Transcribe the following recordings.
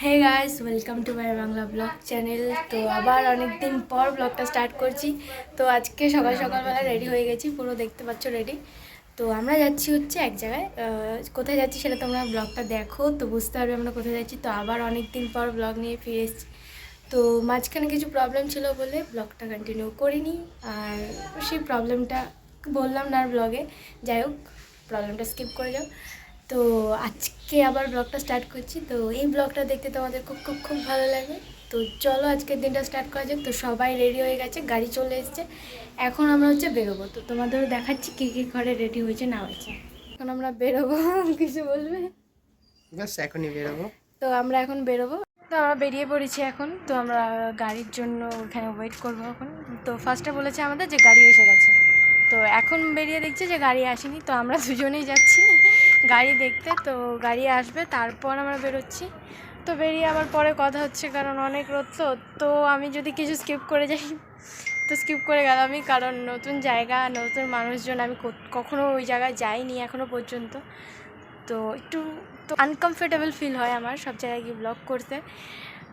Hey guys, welcome to my Bangla blog channel. তো আবার অনেক দিন পর ব্লগটা স্টার্ট করছি। তো আজকে সকালবেলা রেডি হয়ে গেছি, পুরো দেখতে পাচ্ছ রেডি। তো আমরা যাচ্ছি হচ্ছে এক জায়গায়, কোথায় যাচ্ছি সেটা তোমরা ব্লগটা দেখো তো বুঝতে পারবে আমরা কোথায় যাচ্ছি। তো আবার অনেক দিন পর ব্লগ নিয়ে ফিরে এসেছি। তো মাঝখানে কিছু প্রবলেম ছিল বলে ব্লগটা কন্টিনিউ করিনি, আর সেই প্রবলেমটা বললাম না আর ব্লগে। যাই হোক, প্রবলেমটা স্কিপ করে যাও। তো আজকে আবার ব্লগটা স্টার্ট করছি। তো এই ব্লগটা দেখতে তোমাদের খুব খুব খুব ভালো লাগবে। তো চলো আজকের দিনটা স্টার্ট করা যাক। তো সবাই রেডি হয়ে গেছে, গাড়ি চলে এসেছে, এখন আমরা হচ্ছে বেরোবো। তো তোমাদেরও দেখাচ্ছি কী কী ঘরে রেডি হয়েছে না হয়েছে। এখন আমরা বেরোবো। কিছু বলবে? বাস এখনই বেরোবো। তো আমরা এখন বেরোবো। তো আমরা বেরিয়ে পড়েছি এখন। তো আমরা গাড়ির জন্য ওখানে ওয়েট করবো এখন। তো ফার্স্টে বলেছে আমাদের যে গাড়ি এসে গেছে। তো এখন বেরিয়ে দেখছি যে গাড়ি আসেনি। তো আমরা দুজনেই যাচ্ছি গাড়ি দেখতে। তো গাড়ি আসবে তারপর আমরা বেরোচ্ছি। তো বেরিয়ে আবার পরে কথা হচ্ছে, কারণ অনেক রোদ। তো আমি যদি কিছু স্কিপ করে যাই তো স্কিপ করে গেলামই, কারণ নতুন জায়গা, নতুন মানুষজন, আমি কখনো ওই জায়গায় যাইনি এখনও পর্যন্ত। তো একটু আনকমফোর্টেবল ফিল হয় আমার সব জায়গায় গিয়ে ব্লগ করতে।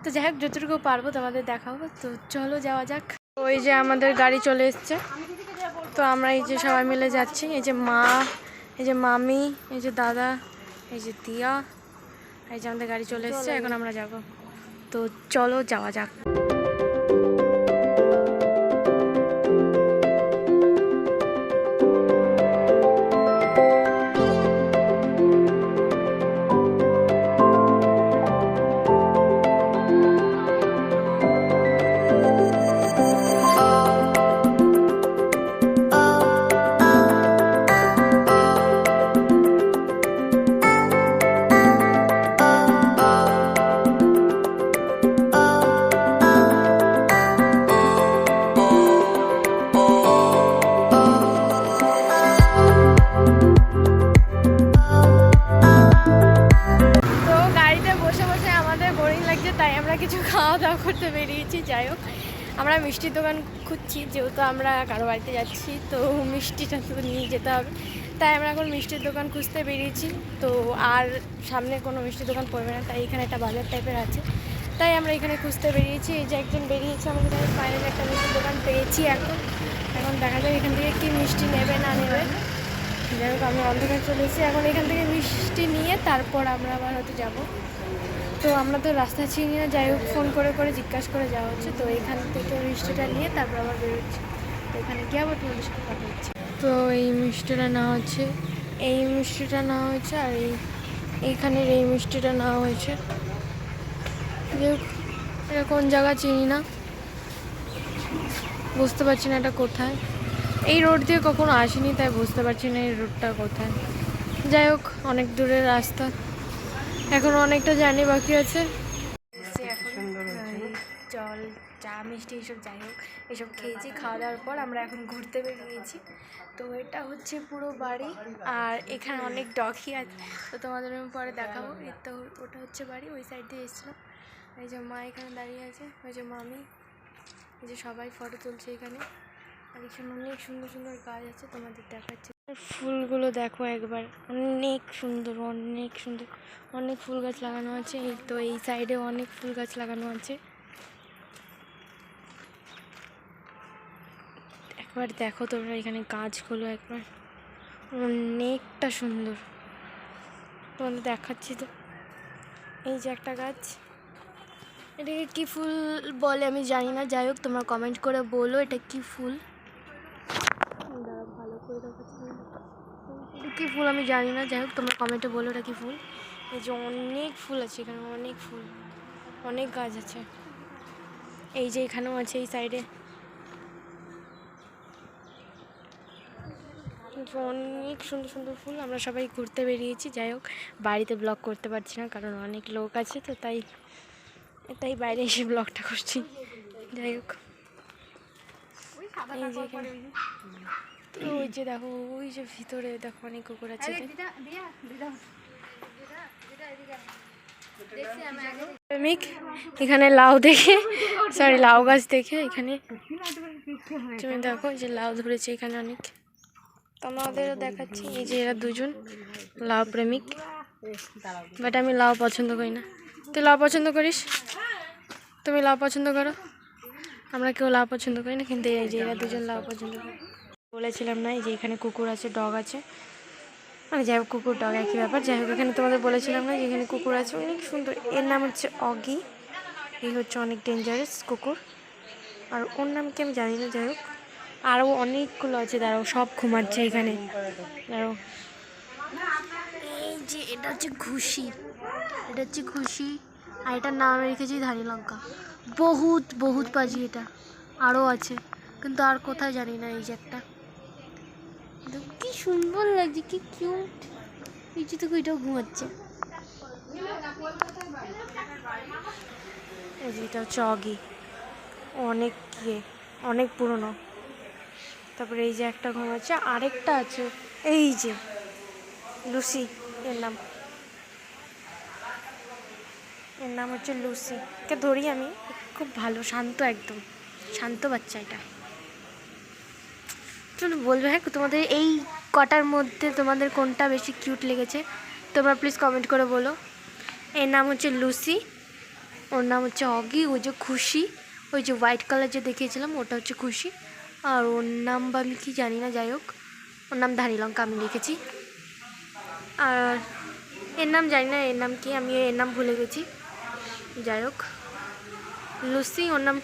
তো যাই হোক, যতটুকু পারবো তোমাদের দেখাবো। তো চলো যাওয়া যাক। ওই যে আমাদের গাড়ি চলে এসছে। তো আমরা এই যে সবাই মিলে যাচ্ছি, এই যে মা, এই যে মামি, এই যে দাদা, এই যে দিয়া, এই যে আমাদের গাড়ি চলে এসছে, এখন আমরা যাব। তো চলো যাওয়া যাক। তাই আমরা কিছু খাওয়া দাওয়া করতে বেরিয়েছি। যাই হোক, আমরা মিষ্টির দোকান খুঁজছি, যেহেতু আমরা কারো বাড়িতে যাচ্ছি তো মিষ্টিটা তো নিয়ে যেতে হবে। তাই আমরা এখন মিষ্টির দোকান খুঁজতে বেরিয়েছি। তো আর সামনে কোনো মিষ্টির দোকান পড়বে না, তাই এখানে একটা বাজার টাইপের আছে, তাই আমরা এখানে খুঁজতে বেরিয়েছি। এই যে একজন বেরিয়েছে, আমাদের কাছে ফাইনালি একটা মিষ্টির দোকান পেয়েছি। এখন দেখা যায় এখান থেকে কী মিষ্টি নেবে না নেবে। যাই হোক, আমি অন্ধকার চলে এসেছি। এখন এখান থেকে মিষ্টি নিয়ে তারপর আমরা আবার হয়তো যাবো। তো আমরা তো রাস্তা চিনি না, যাই হোক ফোন করে করে জিজ্ঞাসা করে যাওয়া হচ্ছে। তো এখান থেকে মিষ্টিটা নিয়ে তারপর আবার বেরোচ্ছি। তো এখানে গিয়ে আবার তোমাদের সাথে কথা হচ্ছে। তো এই মিষ্টিটা নেওয়া হচ্ছে, এই মিষ্টিটা নেওয়া হয়েছে, আর এইখানের এই মিষ্টিটা নেওয়া হয়েছে। যাই হোক, এটা কোন জায়গা চিনি না, বুঝতে পারছি না এটা কোথায়। এই রোড দিয়ে কখনো আসিনি, তাই বুঝতে পারছি না এই রোডটা কোথায়। যাই হোক, অনেক দূরের রাস্তা, এখনো অনেকটা জার্নি বাকি আছে। জল, চা, মিষ্টি এইসব, যাই হোক এসব খেয়েছি। খাওয়া দাওয়ার পর আমরা এখন ঘুরতে বেরিয়েছি। তো এটা হচ্ছে পুরো বাড়ি, আর এখানে অনেক ডগি আছে, তো তোমাদের আমি পরে দেখাবো। তো ওটা হচ্ছে বাড়ি, ওই সাইড দিয়ে এসেছিলাম। এই যে মা এখানে দাঁড়িয়ে আছে, ওই যে মামি, এই যে সবাই ফটো তুলছে এখানে। আর এখানে অনেক সুন্দর সুন্দর গাছ আছে, তোমাদের দেখাচ্ছে। ফুলগুলো দেখো একবার, অনেক সুন্দর, অনেক সুন্দর, অনেক ফুল গাছ লাগানো আছে। এই তো এই সাইডে অনেক ফুল গাছ লাগানো আছে। একবার দেখো তোমরা এখানে গাছগুলো, একবার অনেকটা সুন্দর, তোমাদের দেখাচ্ছি। তো এই যে একটা গাছ, এটাকে কি ফুল বলে আমি জানি না, যাই হোক তোমরা কমেন্ট করে বলো এটা কি ফুল। ভালো করে দেখাচ্ছি, এটা কী ফুল আমি জানি না, যাই হোক তোমরা কমেন্টে বলো এটা কী ফুল। এই যে অনেক ফুল আছে এখানে, অনেক ফুল, অনেক গাছ আছে। এই যে এখানেও আছে, এই সাইডে অনেক সুন্দর সুন্দর ফুল। আমরা সবাই ঘুরতে বেরিয়েছি। যাই হোক, বাড়িতে ব্লগ করতে পারছি না, কারণ অনেক লোক আছে, তো তাই বাইরে এসে ব্লগটা করছি। যাই হোক, এই যে এখানে, তো ওই যে দেখো, ওই যে ভিতরে দেখো অনেক কুকুর আছে। প্রেমিক এখানে লাউ দেখে, সরি লাউ গাছ দেখে এখানে তুমি দেখো যে লাউ ধরেছে এখানে অনেক। তো আমাদেরও দেখাচ্ছি, এই যে এরা দুজন লাউ প্রেমিক, বাট আমি লাউ পছন্দ করি না। তুই লাউ পছন্দ করিস? তুমি লাউ পছন্দ করো? আমরা কেউ লাউ পছন্দ করি না, কিন্তু এই যে এরা দুজন লাউ পছন্দ করে। বলেছিলাম না এই যে এখানে কুকুর আছে, ডগ আছে, মানে যাই হোক কুকুর ডগ একই ব্যাপার। যাই হোক এখানে তোমাদের বলেছিলাম না যে এখানে কুকুর আছে, অনেক সুন্দর। এর নাম হচ্ছে অগি। এই হচ্ছে অনেক ডেঞ্জারাস কুকুর, আর ওর নাম কি আমি জানি না। যাই হোক আরও অনেকগুলো আছে, দাঁড়াও সব ঘুমাচ্ছে এখানে। দাঁড়াও, এই যে এটা হচ্ছে ঘুষি, এটা হচ্ছে ঘুষি, আর এটার নাম আমি রেখেছি ধানি লঙ্কা। বহুত বহুত পাজি এটা, আরও আছে কিন্তু আর কোথায় জানি না। এই যে একটা, কি সুন্দর লাগছে, কি কিউট। এই যে তো এটাও ঘুমাচ্ছে। এই যে এটা হচ্ছে অগি, অনেক অনেক পুরনো। তারপরে এই যে একটা ঘুমাচ্ছে, আরেকটা আছে এই যে লুসি, এর নাম হচ্ছে লুসি। কে ধরি আমি, খুব ভালো, শান্ত, একদম শান্ত বাচ্চা এটা। চলো বলবে, হ্যাঁ তোমাদের এই কটার মধ্যে তোমাদের কোনটা বেশি কিউট লেগেছে তোমরা প্লিজ কমেন্ট করে বলো। এর নাম হচ্ছে লুসি, ওর নাম হচ্ছে অগি, ওই যে খুশি, ওই যে হোয়াইট কালার যে দেখিয়েছিলাম ওটা হচ্ছে খুশি, আর ওর নাম বা আমি কি জানি না। যাই হোক ওর নাম ধানি লঙ্কা আমি লিখেছি। আর এর নাম জানি না, এর নাম কি, আমি এর নাম ভুলে গেছি। যাই হোক লুসি ওর নাম।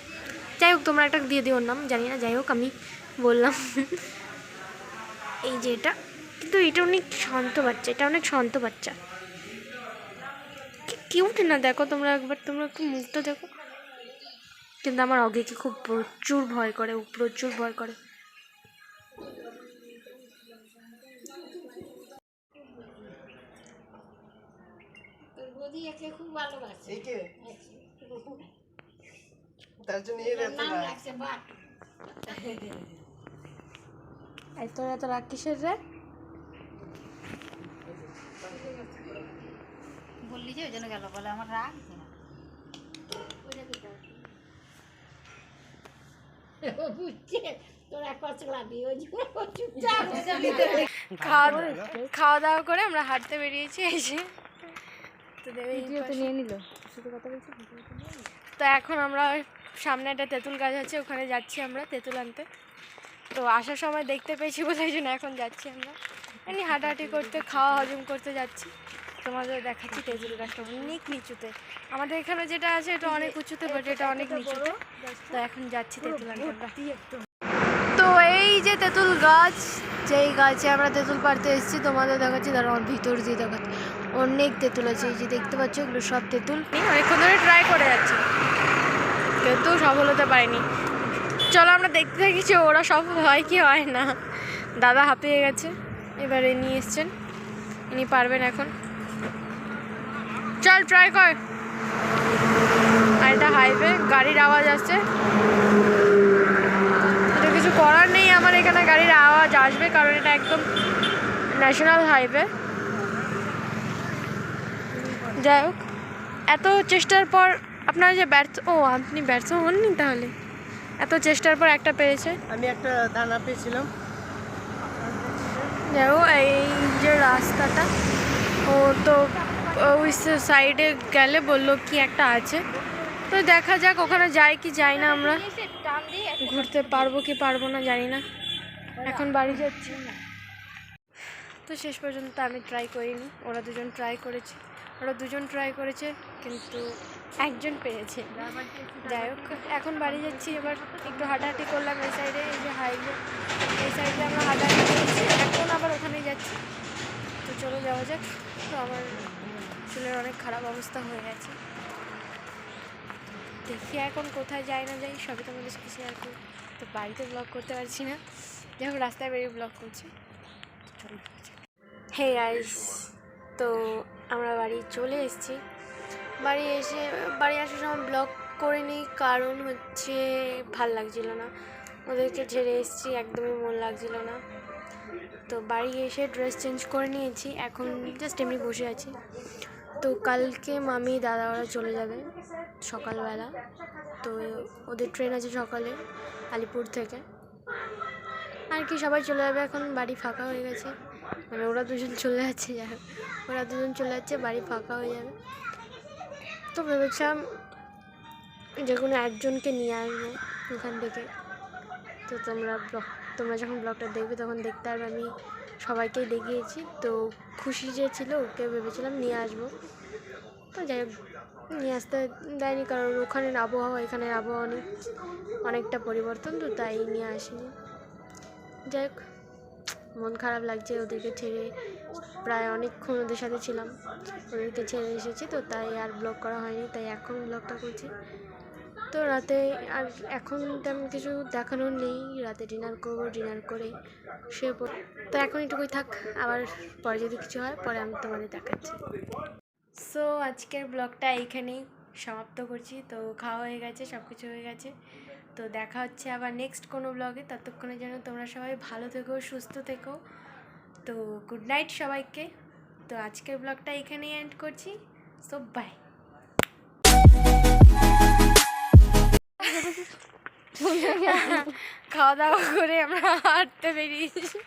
যাই হোক তোমরা একটা দিয়ে দিও ওর নাম, জানি না। যাই হোক আমি বললাম। এই যে এটা, কিন্তু এটা অনেক শান্ত বাচ্চা, এটা অনেক শান্ত বাচ্চা, কি কিউট না। দেখো তোমরা একবার, তোমরা একটু মুখটা দেখো। কিন্তু আমার অগেকে খুব প্রচুর ভয় করে, ও প্রচুর ভয় করে। খুব ভালোবাসে, তার জন্য তোর এত রাগ কিসের রে? বললি যে ওই জন্য গেল, বলে আমার রাগ খাওয়া দাওয়া করে আমরা হাঁটতে বেরিয়েছি। এসে নিয়ে নিল, তো এখন আমরা সামনে একটা তেঁতুল গাছ আছে, ওখানে যাচ্ছি আমরা তেঁতুল আনতে। তো আসার সময় দেখতে পেয়েছি বলে এই জন্য এখন যাচ্ছি আমরা এমনি হাঁটাহাঁটি করতে, খাওয়া হজম করতে যাচ্ছি। তোমাদের দেখাচ্ছি তেঁতুল গাছটা অনেক নিচুতে, আমাদের এখানে যেটা আছে এটা অনেক উঁচুতে, বাট এটা অনেক নিচুতে। তো এখন যাচ্ছি তেঁতুল আনতে আমরা। তো এই যে তেঁতুল গাছ, যেই গাছে আমরা তেঁতুল পাড়তে এসেছি, তোমাদের দেখাচ্ছি, তার ভিতর দিয়ে দেখাচ্ছি অনেক তেঁতুল আছে। এই যে দেখতে পাচ্ছ এগুলো সব তেঁতুল। অনেকক্ষণ ধরে ট্রাই করে যাচ্ছি কিন্তু সফল হতে পারিনি। চলো আমরা দেখতে থাকি যে ওরা সফল হয় কি হয় না। দাদা হাঁপিয়ে গেছে, এবারে নিয়ে এসছেন, ইনি পারবেন এখন। চল ট্রাই কর। আর এটা হাইওয়ে, গাড়ির আওয়াজ আসছে, এটা কিছু করার নেই, আমার এখানে গাড়ির আওয়াজ আসবে কারণ এটা একদম ন্যাশনাল হাইওয়ে। যাই হোক এত চেষ্টার পর আপনারা যে ব্যর্থ, ও আপনি ব্যর্থ হননি তাহলে, এত চেষ্টার পর একটা পেরেছে। আমি একটা দানা পেয়েছিলাম। যাই হোক এই যে রাস্তাটা, ও তো ওই সাইডে গেলে বললো কি একটা আছে, তো দেখা যাক ওখানে যাই কি যাই না, আমরা ঘুরতে পারবো কি পারবো না জানি না। এখন বাড়ি যাচ্ছি। তো শেষ পর্যন্ত আমি ট্রাই করিনি, ওরা দুজন ট্রাই করেছে কিন্তু একজন পেয়েছে। যাই হোক এখন বাড়ি যাচ্ছি, এবার একটু হাঁটাহাঁটি করলাম এই সাইডে, এই যে হাইওয়ে এই সাইডে আমরা হাঁটাহাঁটি করছি, এখন আবার ওখানে যাচ্ছি। তো চলে যাওয়া যাক। তো আমার চুলের অনেক খারাপ অবস্থা হয়ে গেছে, দেখি এখন কোথায় যাই না যাই সবই তোমাদের সাথে শেয়ার করি। তো বাড়িতে ব্লগ করতে পারছি না, যখন রাস্তায় বেরিয়ে ব্লগ করছি। হে গাইস, তো আমরা বাড়ি চলে এসেছি। বাড়ি আসার সময় ব্লগ করিনি কারণ হচ্ছে ভাল লাগছিল না, ওদেরকে ছেড়ে এসেছি, একদমই মন লাগছিল না। তো বাড়ি এসে ড্রেস চেঞ্জ করে নিয়েছি, এখন জাস্ট এমনি বসে আছি। তো কালকে মামি দাদা ওরা চলে যাবে সকালবেলা, তো ওদের ট্রেন আছে সকালে আলিপুর থেকে, আর কি সবাই চলে যাবে। এখন বাড়ি ফাঁকা হয়ে গেছে, মানে ওরা দুজন চলে যাচ্ছে, বাড়ি ফাঁকা হয়ে যাবে। তো ভেবেছিলাম যে কোনো একজনকে নিয়ে আসবো ওখান থেকে। তো তোমরা যখন ব্লগটা দেখবে তখন দেখতে পারবে আমি সবাইকেই দেখিয়েছি। তো খুশি যে ছিল ওকে ভেবেছিলাম নিয়ে আসবো, তো যাই হোক নিয়ে আসতে দেয়নি, কারণ ওখানের আবহাওয়া এখানের আবহাওয়া অনেকটা পরিবর্তন, তো তাই নিয়ে আসিনি। যাই হোক মন খারাপ লাগছে ওদেরকে ছেড়ে, প্রায় অনেকক্ষণ ওদের সাথে ছিলাম, ওদেরকে ছেড়ে এসেছি, তো তাই আর ব্লগ করা হয়নি, তাই এখন ব্লগটা করছি। তো রাতে আর এখন তেমন কিছু দেখানোর নেই, রাতে ডিনার করবো, ডিনার করে শুয়ে পড়ব। তো এখন এটুকুই থাক, আবার পরে যদি কিছু হয় পরে আমি তোমাদের দেখাচ্ছি। সো আজকের ব্লগটা এইখানেই সমাপ্ত করছি। তো খাওয়া হয়ে গেছে, সব কিছু হয়ে গেছে, তো দেখা হচ্ছে আবার নেক্সট কোনো ব্লগে। ততক্ষণে যেন তোমরা সবাই ভালো থেকো, সুস্থ থেকো। তো গুড নাইট সবাইকে। তো আজকের ব্লগটা এখানেই এন্ড করছি। So bye. খাওয়া দাওয়া করে আমরা হাঁটতে বেরিয়েছি।